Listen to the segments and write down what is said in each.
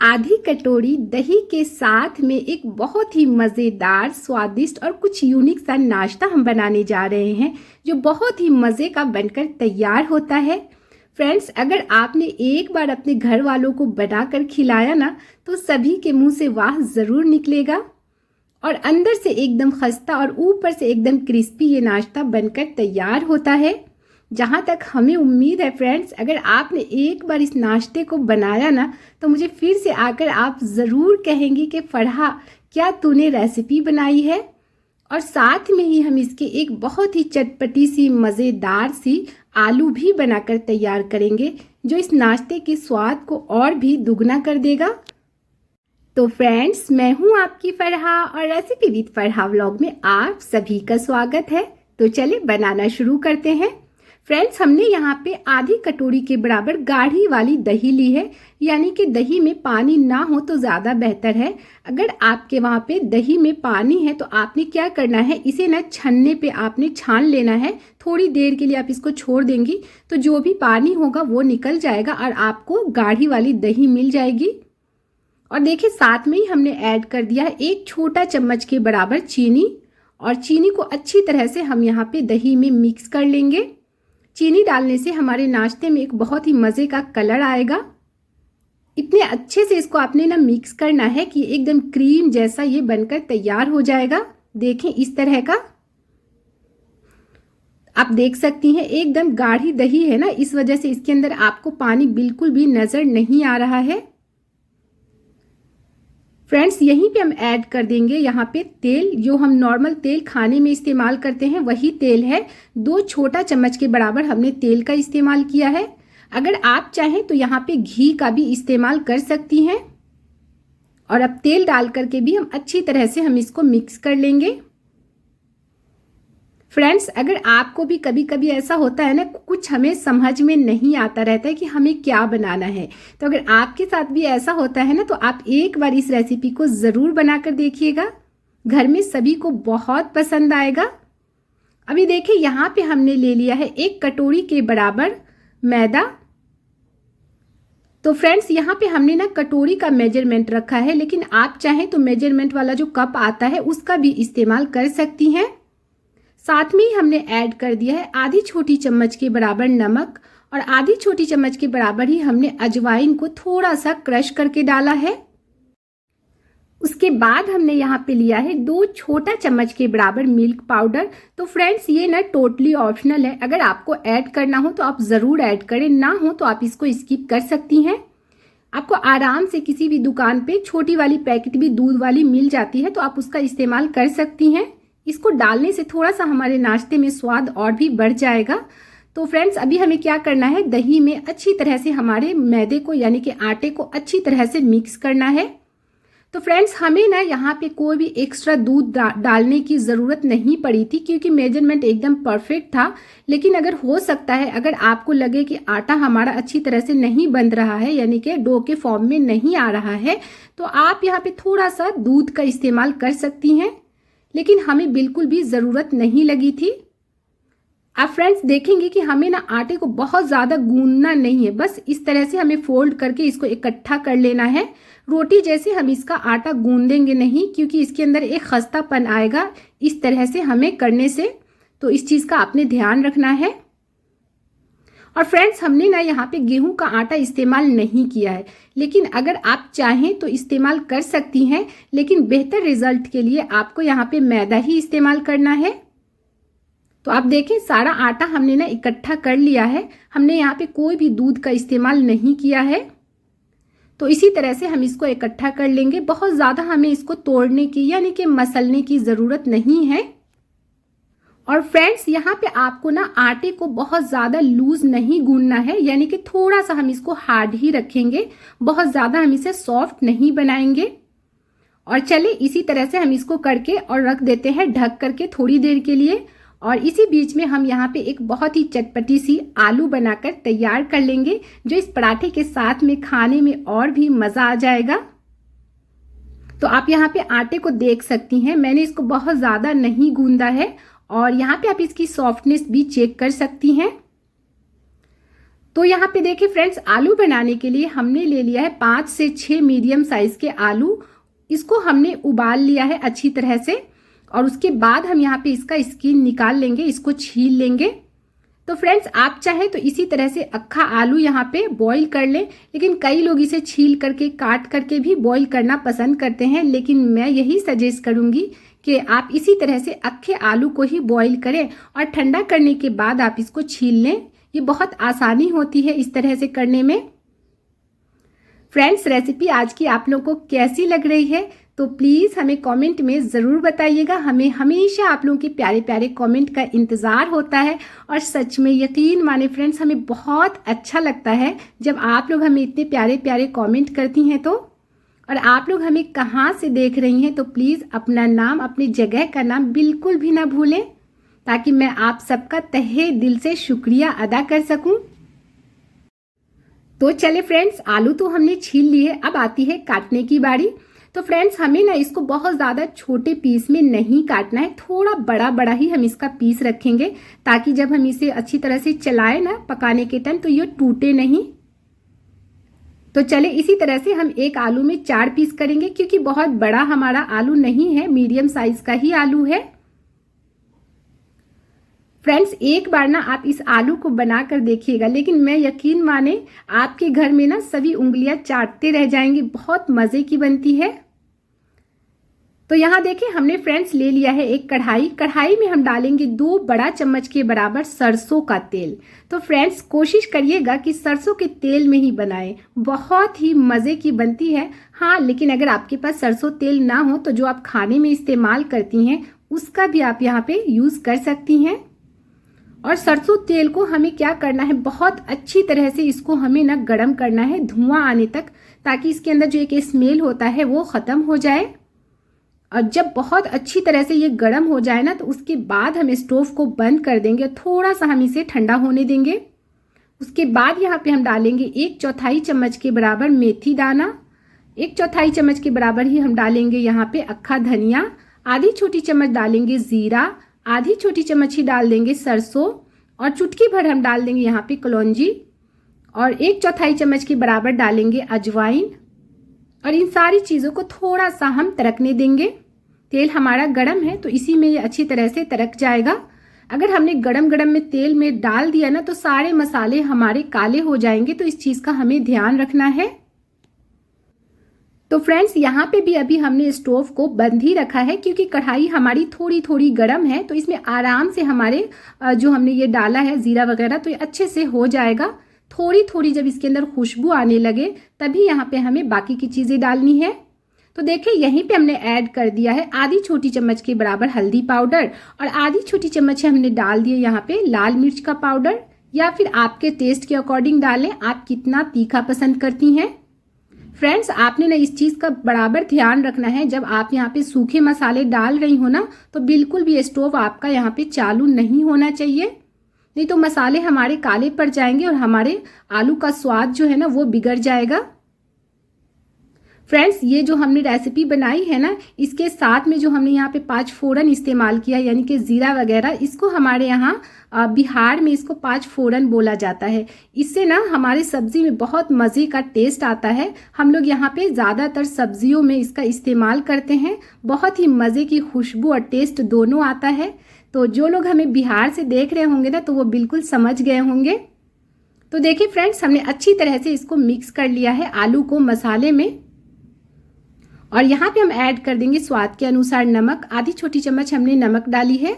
आधी कटोरी दही के साथ में एक बहुत ही मज़ेदार, स्वादिष्ट और कुछ यूनिक सा नाश्ता हम बनाने जा रहे हैं जो बहुत ही मज़े का बनकर तैयार होता है। फ्रेंड्स, अगर आपने एक बार अपने घर वालों को बनाकर खिलाया ना तो सभी के मुंह से वाह ज़रूर निकलेगा और अंदर से एकदम खस्ता और ऊपर से एकदम क्रिस्पी ये नाश्ता बनकर तैयार होता है। जहाँ तक हमें उम्मीद है फ्रेंड्स, अगर आपने एक बार इस नाश्ते को बनाया ना तो मुझे फिर से आकर आप ज़रूर कहेंगी कि फरहा क्या तूने रेसिपी बनाई है। और साथ में ही हम इसके एक बहुत ही चटपटी सी मज़ेदार सी आलू भी बनाकर तैयार करेंगे जो इस नाश्ते के स्वाद को और भी दुगना कर देगा। तो फ्रेंड्स, मैं हूँ आपकी फरहा और रेसिपी विद फरहा व्लॉग में आप सभी का स्वागत है। तो चले बनाना शुरू करते हैं। फ्रेंड्स, हमने यहाँ पे आधी कटोरी के बराबर गाढ़ी वाली दही ली है, यानी कि दही में पानी ना हो तो ज़्यादा बेहतर है। अगर आपके वहाँ पे दही में पानी है तो आपने क्या करना है, इसे ना छन्ने पे आपने छान लेना है। थोड़ी देर के लिए आप इसको छोड़ देंगी तो जो भी पानी होगा वो निकल जाएगा और आपको गाढ़ी वाली दही मिल जाएगी। और देखिए, साथ में ही हमने ऐड कर दिया है एक छोटा चम्मच के बराबर चीनी, और चीनी को अच्छी तरह से हम यहाँ पे दही में मिक्स कर लेंगे। चीनी डालने से हमारे नाश्ते में एक बहुत ही मज़े का कलर आएगा। इतने अच्छे से इसको आपने ना मिक्स करना है कि एकदम क्रीम जैसा ये बनकर तैयार हो जाएगा। देखें, इस तरह का आप देख सकती हैं, एकदम गाढ़ी दही है ना, इस वजह से इसके अंदर आपको पानी बिल्कुल भी नज़र नहीं आ रहा है। फ्रेंड्स, यहीं पे हम ऐड कर देंगे यहाँ पे तेल, जो हम नॉर्मल तेल खाने में इस्तेमाल करते हैं वही तेल है। 2 छोटा चम्मच के बराबर हमने तेल का इस्तेमाल किया है। अगर आप चाहें तो यहाँ पे घी का भी इस्तेमाल कर सकती हैं। और अब तेल डाल करके भी हम अच्छी तरह से हम इसको मिक्स कर लेंगे। फ्रेंड्स, अगर आपको भी कभी कभी ऐसा होता है ना, कुछ हमें समझ में नहीं आता रहता है कि हमें क्या बनाना है, तो अगर आपके साथ भी ऐसा होता है ना तो आप एक बार इस रेसिपी को ज़रूर बनाकर देखिएगा। घर में सभी को बहुत पसंद आएगा। अभी देखिए, यहाँ पे हमने ले लिया है 1 कटोरी के बराबर मैदा। तो फ्रेंड्स, यहाँ पे हमने ना कटोरी का मेजरमेंट रखा है, लेकिन आप चाहें तो मेजरमेंट वाला जो कप आता है उसका भी इस्तेमाल कर सकती हैं। साथ में ही हमने ऐड कर दिया है आधी छोटी चम्मच के बराबर नमक, और आधी छोटी चम्मच के बराबर ही हमने अजवाइन को थोड़ा सा क्रश करके डाला है। उसके बाद हमने यहाँ पे लिया है 2 छोटा चम्मच के बराबर मिल्क पाउडर। तो फ्रेंड्स, ये ना टोटली ऑप्शनल है, अगर आपको ऐड करना हो तो आप ज़रूर ऐड करें, ना हो तो आप इसको स्किप कर सकती हैं। आपको आराम से किसी भी दुकान पे छोटी वाली पैकेट भी दूध वाली मिल जाती है, तो आप उसका इस्तेमाल कर सकती हैं। इसको डालने से थोड़ा सा हमारे नाश्ते में स्वाद और भी बढ़ जाएगा। तो फ्रेंड्स, अभी हमें क्या करना है, दही में अच्छी तरह से हमारे मैदे को यानी कि आटे को अच्छी तरह से मिक्स करना है। तो फ्रेंड्स, हमें ना यहाँ पे कोई भी एक्स्ट्रा दूध डालने की ज़रूरत नहीं पड़ी थी, क्योंकि मेजरमेंट एकदम परफेक्ट था। लेकिन अगर हो सकता है, अगर आपको लगे कि आटा हमारा अच्छी तरह से नहीं बंध रहा है, यानी कि डो के फॉर्म में नहीं आ रहा है, तो आप यहाँ पे थोड़ा सा दूध का इस्तेमाल कर सकती हैं, लेकिन हमें बिल्कुल भी ज़रूरत नहीं लगी थी। आप फ्रेंड्स देखेंगे कि हमें ना आटे को बहुत ज़्यादा गूंदना नहीं है, बस इस तरह से हमें फोल्ड करके इसको इकट्ठा कर लेना है। रोटी जैसे हम इसका आटा गूंदेंगे नहीं, क्योंकि इसके अंदर एक खस्तापन आएगा इस तरह से हमें करने से, तो इस चीज़ का आपने ध्यान रखना है। और फ्रेंड्स, हमने ना यहाँ पे गेहूं का आटा इस्तेमाल नहीं किया है, लेकिन अगर आप चाहें तो इस्तेमाल कर सकती हैं, लेकिन बेहतर रिजल्ट के लिए आपको यहाँ पे मैदा ही इस्तेमाल करना है। तो आप देखें, सारा आटा हमने ना इकट्ठा कर लिया है। हमने यहाँ पे कोई भी दूध का इस्तेमाल नहीं किया है। तो इसी तरह से हम इसको इकट्ठा कर लेंगे। बहुत ज़्यादा हमें इसको तोड़ने की यानी कि मसलने की ज़रूरत नहीं है। और फ्रेंड्स, यहाँ पे आपको ना आटे को बहुत ज़्यादा लूज नहीं गूंदना है, यानी कि थोड़ा सा हम इसको हार्ड ही रखेंगे, बहुत ज़्यादा हम इसे सॉफ्ट नहीं बनाएंगे। और चले, इसी तरह से हम इसको करके और रख देते हैं ढक करके थोड़ी देर के लिए। और इसी बीच में हम यहाँ पे एक बहुत ही चटपटी सी आलू बनाकर तैयार कर लेंगे, जो इस पराठे के साथ में खाने में और भी मज़ा आ जाएगा। तो आप यहाँ पे आटे को देख सकती हैं, मैंने इसको बहुत ज़्यादा नहीं गूंदा है, और यहाँ पे आप इसकी सॉफ्टनेस भी चेक कर सकती हैं। तो यहाँ पे देखिए फ्रेंड्स, आलू बनाने के लिए हमने ले लिया है 5 से 6 मीडियम साइज के आलू। इसको हमने उबाल लिया है अच्छी तरह से और उसके बाद हम यहाँ पे इसका स्किन निकाल लेंगे, इसको छील लेंगे। तो फ्रेंड्स, आप चाहे तो इसी तरह से अक्खा आलू यहाँ पे बॉईल कर लें, लेकिन कई लोग इसे छील करके काट करके भी बॉईल करना पसंद करते हैं, लेकिन मैं यही सजेस्ट करूँगी कि आप इसी तरह से अक्खे आलू को ही बॉईल करें और ठंडा करने के बाद आप इसको छील लें। ये बहुत आसानी होती है इस तरह से करने में। फ्रेंड्स, रेसिपी आज की आप लोगों को कैसी लग रही है तो प्लीज़ हमें कमेंट में ज़रूर बताइएगा। हमें हमेशा आप लोगों के प्यारे प्यारे कमेंट का इंतज़ार होता है और सच में यकीन माने फ्रेंड्स, हमें बहुत अच्छा लगता है जब आप लोग हमें इतने प्यारे प्यारे कमेंट करती हैं। तो और आप लोग हमें कहाँ से देख रही हैं तो प्लीज़ अपना नाम, अपनी जगह का नाम बिल्कुल भी ना भूलें, ताकि मैं आप सबका तहे दिल से शुक्रिया अदा कर सकूं। तो चले फ्रेंड्स, आलू तो हमने छील लिए, अब आती है काटने की बारी। तो फ्रेंड्स, हमें ना इसको बहुत ज़्यादा छोटे पीस में नहीं काटना है, थोड़ा बड़ा बड़ा ही हम इसका पीस रखेंगे, ताकि जब हम इसे अच्छी तरह से चलाएं ना पकाने के टाइम तो ये टूटे नहीं। तो चले इसी तरह से हम एक आलू में 4 पीस करेंगे, क्योंकि बहुत बड़ा हमारा आलू नहीं है, मीडियम साइज का ही आलू है। फ्रेंड्स, एक बार ना आप इस आलू को बनाकर देखिएगा, लेकिन मैं यकीन माने आपके घर में ना सभी उंगलियां चाटते रह जाएंगी, बहुत मज़े की बनती है। तो यहाँ देखिए, हमने फ्रेंड्स ले लिया है एक कढ़ाई। कढ़ाई में हम डालेंगे 2 बड़ा चम्मच के बराबर सरसों का तेल। तो फ्रेंड्स, कोशिश करिएगा कि सरसों के तेल में ही बनाएं, बहुत ही मज़े की बनती है। हाँ, लेकिन अगर आपके पास सरसों तेल ना हो तो जो आप खाने में इस्तेमाल करती हैं उसका भी आप यहाँ पे यूज़ कर सकती हैं। और सरसों तेल को हमें क्या करना है, बहुत अच्छी तरह से इसको हमें ना गरम करना है धुआं आने तक, ताकि इसके अंदर जो एक स्मेल होता है वो ख़त्म हो जाए। और जब बहुत अच्छी तरह से ये गरम हो जाए ना, तो उसके बाद हम स्टोव को बंद कर देंगे, थोड़ा सा हम इसे ठंडा होने देंगे। उसके बाद यहाँ पे हम डालेंगे 1/4 चम्मच के बराबर मेथी दाना, 1/4 चम्मच के बराबर ही हम डालेंगे यहाँ पे अक्खा धनिया, आधी छोटी चम्मच डालेंगे जीरा, आधी छोटी चम्मच ही डाल देंगे सरसों, और चुटकी भर हम डाल देंगे यहाँ पे कलौंजी, और 1/4 चम्मच के बराबर डालेंगे अजवाइन। और इन सारी चीज़ों को थोड़ा सा हम तड़कने देंगे। तेल हमारा गरम है तो इसी में ये अच्छी तरह से तड़क जाएगा। अगर हमने गरम गरम में तेल में डाल दिया ना तो सारे मसाले हमारे काले हो जाएंगे, तो इस चीज़ का हमें ध्यान रखना है। तो फ्रेंड्स, यहाँ पे भी अभी हमने स्टोव को बंद ही रखा है, क्योंकि कढ़ाई हमारी थोड़ी थोड़ी गर्म है, तो इसमें आराम से हमारे जो हमने ये डाला है जीरा वगैरह, तो ये अच्छे से हो जाएगा। थोड़ी थोड़ी जब इसके अंदर खुशबू आने लगे तभी यहाँ पे हमें बाकी की चीज़ें डालनी है। तो देखिए, यहीं पे हमने ऐड कर दिया है आधी छोटी चम्मच के बराबर हल्दी पाउडर, और आधी छोटी चम्मच हमने डाल दिए यहाँ पे लाल मिर्च का पाउडर, या फिर आपके टेस्ट के अकॉर्डिंग डालें, आप कितना तीखा पसंद करती हैं। फ्रेंड्स, आपने ना इस चीज़ का बराबर ध्यान रखना है, जब आप यहाँ पे सूखे मसाले डाल रही हो ना, तो बिल्कुल भी स्टोव आपका यहाँ पे चालू नहीं होना चाहिए, नहीं तो मसाले हमारे काले पड़ जाएंगे और हमारे आलू का स्वाद जो है ना वो बिगड़ जाएगा। फ्रेंड्स, ये जो हमने रेसिपी बनाई है ना, इसके साथ में जो हमने यहाँ पे 5 फोरन इस्तेमाल किया, यानी कि ज़ीरा वगैरह, इसको हमारे यहाँ बिहार में इसको 5 फोरन बोला जाता है। इससे ना हमारे सब्ज़ी में बहुत मज़े का टेस्ट आता है। हम लोग यहाँ पे ज़्यादातर सब्जियों में इसका इस्तेमाल करते हैं, बहुत ही मज़े की खुशबू और टेस्ट दोनों आता है। तो जो लोग हमें बिहार से देख रहे होंगे ना, तो वो बिल्कुल समझ गए होंगे। तो देखिए फ्रेंड्स, हमने अच्छी तरह से इसको मिक्स कर लिया है आलू को मसाले में, और यहाँ पे हम ऐड कर देंगे स्वाद के अनुसार नमक। आधी छोटी चम्मच हमने नमक डाली है,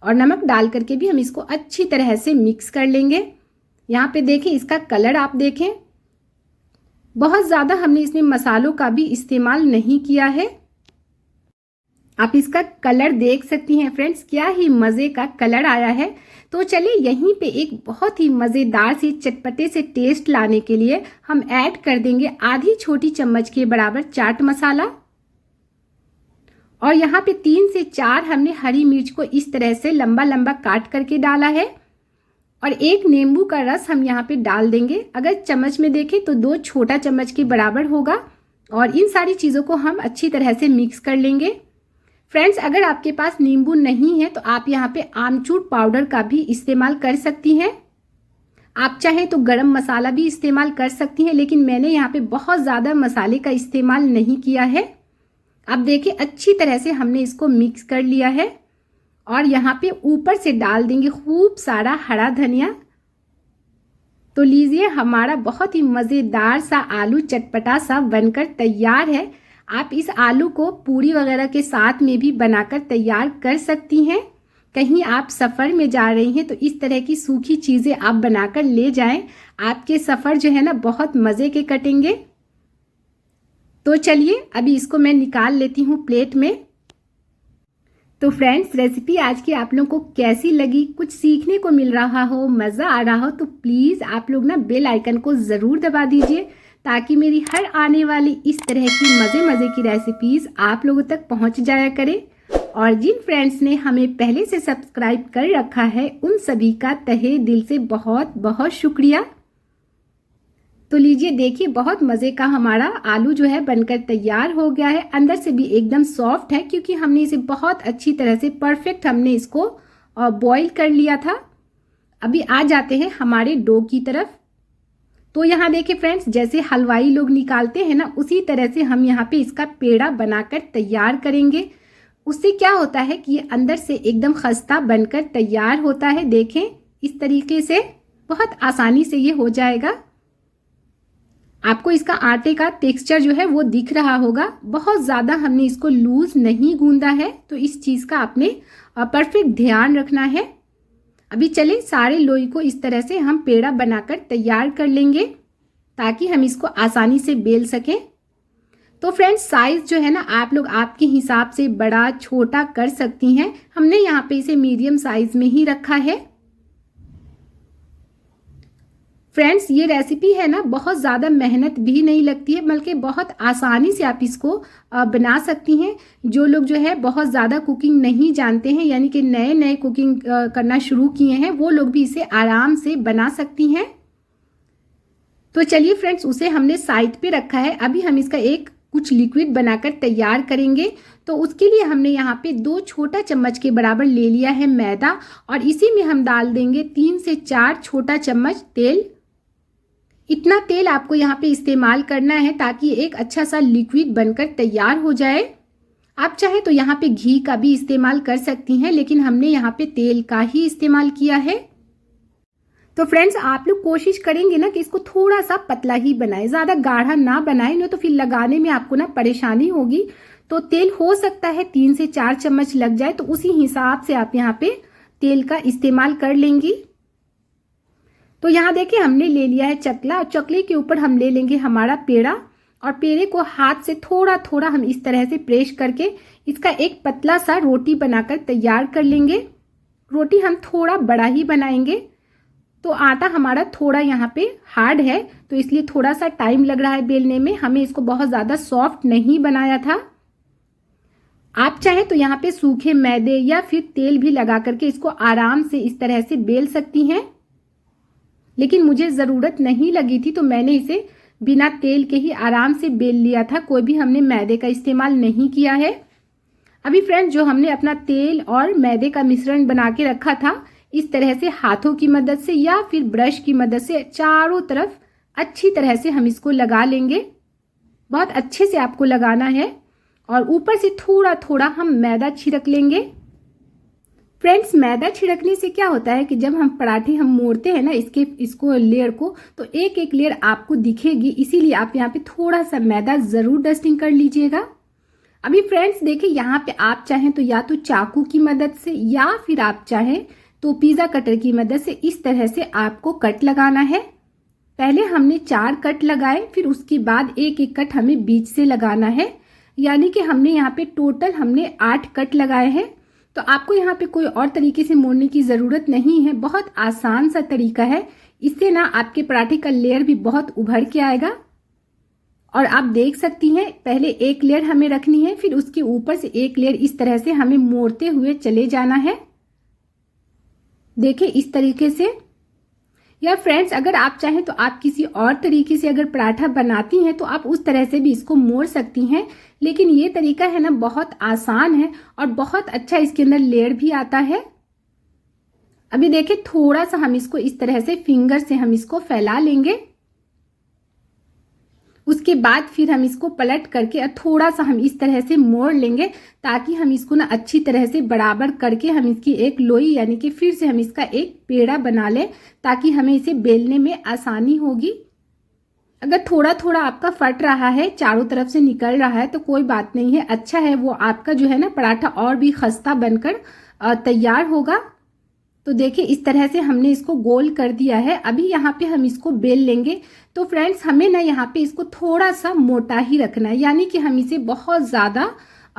और नमक डाल करके भी हम इसको अच्छी तरह से मिक्स कर लेंगे। यहाँ पे देखें, इसका कलर आप देखें, बहुत ज़्यादा हमने इसमें मसालों का भी इस्तेमाल नहीं किया है। आप इसका कलर देख सकती हैं फ्रेंड्स, क्या ही मज़े का कलर आया है। तो चलिए, यहीं पे एक बहुत ही मज़ेदार सी चटपटे से टेस्ट लाने के लिए हम ऐड कर देंगे आधी छोटी चम्मच के बराबर चाट मसाला, और यहाँ पे 3 से 4 हमने हरी मिर्च को इस तरह से लंबा लंबा काट करके डाला है, और 1 नींबू का रस हम यहाँ पे डाल देंगे। अगर चम्मच में देखें तो 2 छोटा चम्मच के बराबर होगा, और इन सारी चीज़ों को हम अच्छी तरह से मिक्स कर लेंगे। फ्रेंड्स, अगर आपके पास नींबू नहीं है तो आप यहाँ पे आमचूर पाउडर का भी इस्तेमाल कर सकती हैं। आप चाहें तो गरम मसाला भी इस्तेमाल कर सकती हैं, लेकिन मैंने यहाँ पे बहुत ज़्यादा मसाले का इस्तेमाल नहीं किया है। अब देखिए अच्छी तरह से हमने इसको मिक्स कर लिया है और यहाँ पे ऊपर से डाल देंगे खूब सारा हरा धनिया। तो लीजिए हमारा बहुत ही मज़ेदार सा आलू चटपटा सा बनकर तैयार है। आप इस आलू को पूरी वगैरह के साथ में भी बनाकर तैयार कर सकती हैं। कहीं आप सफ़र में जा रही हैं तो इस तरह की सूखी चीज़ें आप बनाकर ले जाएं, आपके सफ़र जो है ना बहुत मज़े के कटेंगे। तो चलिए अभी इसको मैं निकाल लेती हूँ प्लेट में। तो फ्रेंड्स, रेसिपी आज की आप लोगों को कैसी लगी, कुछ सीखने को मिल रहा हो, मज़ा आ रहा हो तो प्लीज़ आप लोग ना बेल आइकन को ज़रूर दबा दीजिए, ताकि मेरी हर आने वाली इस तरह की मज़े की रेसिपीज़ आप लोगों तक पहुंच जाया करे। और जिन फ्रेंड्स ने हमें पहले से सब्सक्राइब कर रखा है उन सभी का तहे दिल से बहुत बहुत शुक्रिया। तो लीजिए देखिए बहुत मज़े का हमारा आलू जो है बनकर तैयार हो गया है। अंदर से भी एकदम सॉफ्ट है, क्योंकि हमने इसे बहुत अच्छी तरह से परफेक्ट हमने इसको बॉईल कर लिया था। अभी आ जाते हैं हमारे डो की तरफ। तो यहाँ देखिए फ्रेंड्स, जैसे हलवाई लोग निकालते हैं ना, उसी तरह से हम यहाँ पे इसका पेड़ा बनाकर तैयार करेंगे। उससे क्या होता है कि ये अंदर से एकदम खस्ता बनकर तैयार होता है। देखें इस तरीके से बहुत आसानी से ये हो जाएगा। आपको इसका आटे का टेक्सचर जो है वो दिख रहा होगा। बहुत ज़्यादा हमने इसको लूज नहीं गूंदा है, तो इस चीज़ का आपने परफेक्ट ध्यान रखना है। अभी चले सारे लोई को इस तरह से हम पेड़ा बनाकर तैयार कर लेंगे, ताकि हम इसको आसानी से बेल सकें। तो फ्रेंड्स, साइज़ जो है ना आप लोग आपके हिसाब से बड़ा छोटा कर सकती हैं। हमने यहाँ पे इसे मीडियम साइज़ में ही रखा है। फ्रेंड्स, ये रेसिपी है ना बहुत ज़्यादा मेहनत भी नहीं लगती है, बल्कि बहुत आसानी से आप इसको बना सकती हैं। जो लोग जो है बहुत ज़्यादा कुकिंग नहीं जानते हैं, यानी कि नए नए कुकिंग करना शुरू किए हैं, वो लोग भी इसे आराम से बना सकती हैं। तो चलिए फ्रेंड्स, उसे हमने साइड पे रखा है। अभी हम इसका एक कुछ लिक्विड बनाकर तैयार करेंगे। तो उसके लिए हमने यहाँ पे 2 छोटा चम्मच के बराबर ले लिया है मैदा, और इसी में हम डाल देंगे 3 से 4 छोटा चम्मच तेल। इतना तेल आपको यहाँ पे इस्तेमाल करना है ताकि एक अच्छा सा लिक्विड बनकर तैयार हो जाए। आप चाहे तो यहाँ पे घी का भी इस्तेमाल कर सकती हैं, लेकिन हमने यहाँ पे तेल का ही इस्तेमाल किया है। तो फ्रेंड्स, आप लोग कोशिश करेंगे ना कि इसको थोड़ा सा पतला ही बनाएं, ज़्यादा गाढ़ा ना बनाएं, नहीं तो फिर लगाने में आपको ना परेशानी होगी। तो तेल हो सकता है 3 से 4 चम्मच लग जाए, तो उसी हिसाब से आप यहाँ पे तेल का इस्तेमाल कर लेंगी। तो यहाँ देखिए हमने ले लिया है चकला, और चकले के ऊपर हम ले लेंगे हमारा पेड़ा, और पेड़े को हाथ से थोड़ा थोड़ा हम इस तरह से प्रेस करके इसका एक पतला सा रोटी बनाकर तैयार कर लेंगे। रोटी हम थोड़ा बड़ा ही बनाएंगे। तो आटा हमारा थोड़ा यहाँ पे हार्ड है, तो इसलिए थोड़ा सा टाइम लग रहा है बेलने में। हमें इसको बहुत ज़्यादा सॉफ्ट नहीं बनाया था। आप चाहें तो यहाँ पे सूखे मैदे या फिर तेल भी लगा करके इसको आराम से इस तरह से बेल सकती हैं, लेकिन मुझे ज़रूरत नहीं लगी थी, तो मैंने इसे बिना तेल के ही आराम से बेल लिया था। कोई भी हमने मैदे का इस्तेमाल नहीं किया है। अभी फ्रेंड्स, जो हमने अपना तेल और मैदे का मिश्रण बना के रखा था, इस तरह से हाथों की मदद से या फिर ब्रश की मदद से चारों तरफ अच्छी तरह से हम इसको लगा लेंगे। बहुत अच्छे से आपको लगाना है, और ऊपर से थोड़ा थोड़ा हम मैदा छिड़क लेंगे। फ्रेंड्स, मैदा छिड़कने से क्या होता है कि जब हम पराठे हम मोड़ते हैं ना इसको लेयर को, तो एक एक लेयर आपको दिखेगी, इसीलिए आप यहाँ पे थोड़ा सा मैदा ज़रूर डस्टिंग कर लीजिएगा। अभी फ्रेंड्स देखिए, यहाँ पे आप चाहें तो या तो चाकू की मदद से या फिर आप चाहें तो पिज़्ज़ा कटर की मदद से इस तरह से आपको कट लगाना है। पहले हमने 4 कट लगाए, फिर उसके बाद एक एक कट हमें बीच से लगाना है, यानी कि हमने यहाँ पे टोटल हमने 8 कट लगाए हैं। तो आपको यहाँ पे कोई और तरीके से मोड़ने की ज़रूरत नहीं है, बहुत आसान सा तरीका है। इससे ना आपके पराठे का लेयर भी बहुत उभर के आएगा। और आप देख सकती हैं, पहले एक लेयर हमें रखनी है, फिर उसके ऊपर से एक लेयर इस तरह से हमें मोड़ते हुए चले जाना है। देखिए इस तरीके से। या फ्रेंड्स, अगर आप चाहें तो आप किसी और तरीके से अगर पराठा बनाती हैं तो आप उस तरह से भी इसको मोड़ सकती हैं, लेकिन ये तरीका है ना बहुत आसान है और बहुत अच्छा इसके अंदर लेयर भी आता है। अभी देखिए थोड़ा सा हम इसको इस तरह से फिंगर से हम इसको फैला लेंगे। उसके बाद फिर हम इसको पलट करके और थोड़ा सा हम इस तरह से मोड़ लेंगे ताकि हम इसको ना अच्छी तरह से बराबर करके हम इसकी एक लोई यानी कि फिर से हम इसका एक पेड़ा बना लें ताकि हमें इसे बेलने में आसानी होगी। अगर थोड़ा थोड़ा आपका फट रहा है, चारों तरफ से निकल रहा है तो कोई बात नहीं है, अच्छा है, वो आपका जो है ना पराठा और भी खस्ता बनकर तैयार होगा। तो देखिए इस तरह से हमने इसको गोल कर दिया है। अभी यहाँ पे हम इसको बेल लेंगे। तो फ्रेंड्स हमें ना यहाँ पे इसको थोड़ा सा मोटा ही रखना है, यानी कि हम इसे बहुत ज़्यादा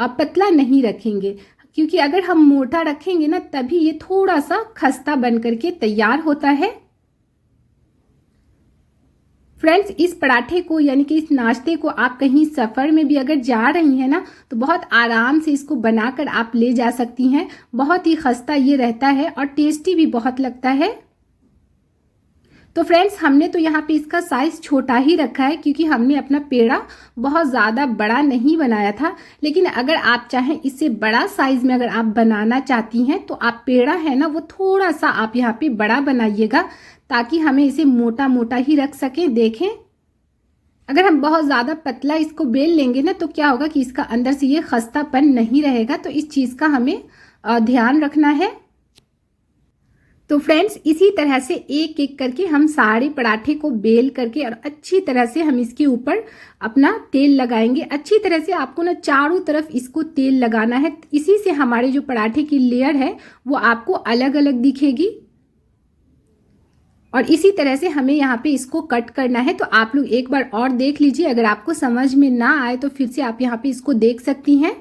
पतला नहीं रखेंगे, क्योंकि अगर हम मोटा रखेंगे ना तभी ये थोड़ा सा खस्ता बन करके तैयार होता है। फ्रेंड्स इस पराठे को यानी कि इस नाश्ते को आप कहीं सफ़र में भी अगर जा रही हैं ना तो बहुत आराम से इसको बनाकर आप ले जा सकती हैं। बहुत ही खस्ता ये रहता है और टेस्टी भी बहुत लगता है। तो फ्रेंड्स हमने तो यहाँ पे इसका साइज़ छोटा ही रखा है क्योंकि हमने अपना पेड़ा बहुत ज़्यादा बड़ा नहीं बनाया था। लेकिन अगर आप चाहें इससे बड़ा साइज़ में अगर आप बनाना चाहती हैं तो आप पेड़ा है ना वो थोड़ा सा आप यहाँ पे बड़ा बनाइएगा ताकि हमें इसे मोटा मोटा ही रख सकें। देखें अगर हम बहुत ज़्यादा पतला इसको बेल लेंगे ना तो क्या होगा कि इसका अंदर से ये खस्तापन नहीं रहेगा। तो इस चीज़ का हमें ध्यान रखना है। तो फ्रेंड्स इसी तरह से एक एक करके हम सारे पराठे को बेल करके और अच्छी तरह से हम इसके ऊपर अपना तेल लगाएंगे। अच्छी तरह से आपको ना चारों तरफ इसको तेल लगाना है। इसी से हमारे जो पराठे की लेयर है वो आपको अलग अलग दिखेगी। और इसी तरह से हमें यहाँ पे इसको कट करना है। तो आप लोग एक बार और देख लीजिए, अगर आपको समझ में ना आए तो फिर से आप यहाँ पे इसको देख सकती हैं।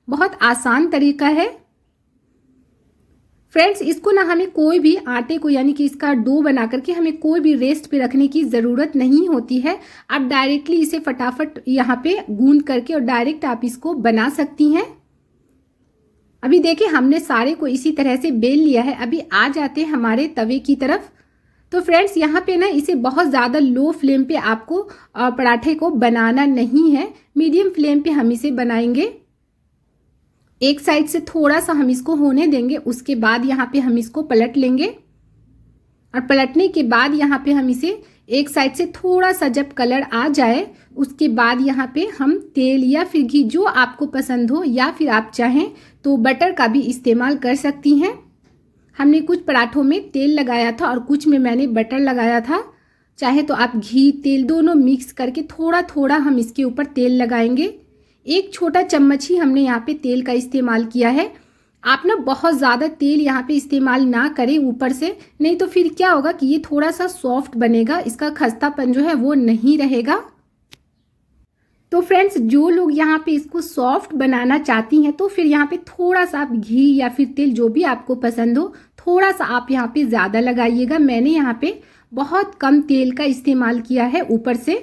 बहुत आसान तरीका है। फ्रेंड्स इसको ना हमें कोई भी आटे को यानी कि इसका डो बना करके हमें कोई भी रेस्ट पे रखने की ज़रूरत नहीं होती है। आप डायरेक्टली इसे फटाफट यहाँ पे गूंद करके और डायरेक्ट आप इसको बना सकती हैं। अभी देखिए हमने सारे को इसी तरह से बेल लिया है। अभी आ जाते हैं हमारे तवे की तरफ। तो फ्रेंड्स यहाँ पे ना इसे बहुत ज़्यादा लो फ्लेम पे आपको पराठे को बनाना नहीं है, मीडियम फ्लेम पे हम इसे बनाएंगे। एक साइड से थोड़ा सा हम इसको होने देंगे, उसके बाद यहाँ पे हम इसको पलट लेंगे और पलटने के बाद यहाँ पे हम इसे एक साइड से थोड़ा सा जब कलर आ जाए उसके बाद यहाँ पे हम तेल या फिर घी जो आपको पसंद हो या फिर आप चाहें तो बटर का भी इस्तेमाल कर सकती हैं। हमने कुछ पराठों में तेल लगाया था और कुछ में मैंने बटर लगाया था। चाहे तो आप घी तेल दोनों मिक्स करके थोड़ा थोड़ा हम इसके ऊपर तेल लगाएंगे। एक छोटा चम्मच ही हमने यहाँ पे तेल का इस्तेमाल किया है। आप ना बहुत ज़्यादा तेल यहाँ पे इस्तेमाल ना करें ऊपर से, नहीं तो फिर क्या होगा कि ये थोड़ा सा सॉफ्ट बनेगा, इसका खस्तापन जो है वो नहीं रहेगा। तो फ्रेंड्स जो लोग यहाँ पे इसको सॉफ्ट बनाना चाहती हैं तो फिर यहाँ पे थोड़ा सा आप घी या फिर तेल जो भी आपको पसंद हो थोड़ा सा आप यहाँ पे ज़्यादा लगाइएगा। मैंने यहाँ पे बहुत कम तेल का इस्तेमाल किया है ऊपर से।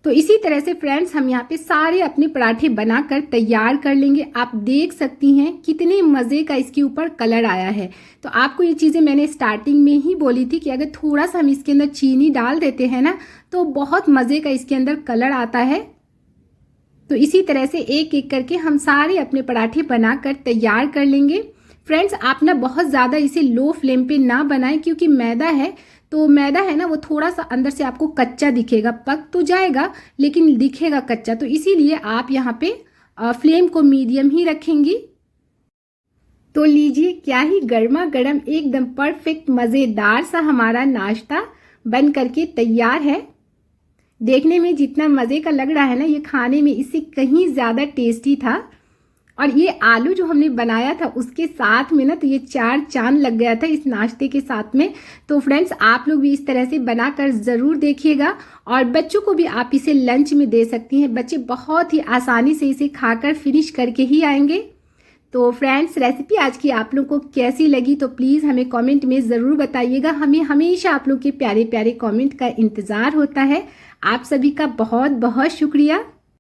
तो इसी तरह से फ्रेंड्स हम यहाँ पे सारे अपने पराठे बनाकर तैयार कर लेंगे। आप देख सकती हैं कितने मज़े का इसके ऊपर कलर आया है। तो आपको ये चीज़ें मैंने स्टार्टिंग में ही बोली थी कि अगर थोड़ा सा हम इसके अंदर चीनी डाल देते हैं ना तो बहुत मज़े का इसके अंदर कलर आता है। तो इसी तरह से एक एक करके हम सारे अपने पराठे बनाकर तैयार कर लेंगे। फ्रेंड्स आप ना बहुत ज़्यादा इसे लो फ्लेम पे ना बनाएं क्योंकि मैदा है, तो मैदा है ना वो थोड़ा सा अंदर से आपको कच्चा दिखेगा, पक तो जाएगा लेकिन दिखेगा कच्चा। तो इसीलिए आप यहाँ पे फ्लेम को मीडियम ही रखेंगी। तो लीजिए क्या ही गर्मा गर्म एकदम परफेक्ट मज़ेदार सा हमारा नाश्ता बन करके तैयार है। देखने में जितना मज़े का लग रहा है ना ये खाने में इससे कहीं ज़्यादा टेस्टी था। और ये आलू जो हमने बनाया था उसके साथ में ना तो ये 4 चांद लग गया था इस नाश्ते के साथ में। तो फ्रेंड्स आप लोग भी इस तरह से बनाकर ज़रूर देखिएगा और बच्चों को भी आप इसे लंच में दे सकती हैं। बच्चे बहुत ही आसानी से इसे खाकर फिनिश करके ही आएंगे। तो फ्रेंड्स रेसिपी आज की आप लोग को कैसी लगी तो प्लीज़ हमें कमेंट में ज़रूर बताइएगा। हमें हमेशा आप लोग के प्यारे प्यारे कमेंट का इंतज़ार होता है। आप सभी का बहुत बहुत शुक्रिया।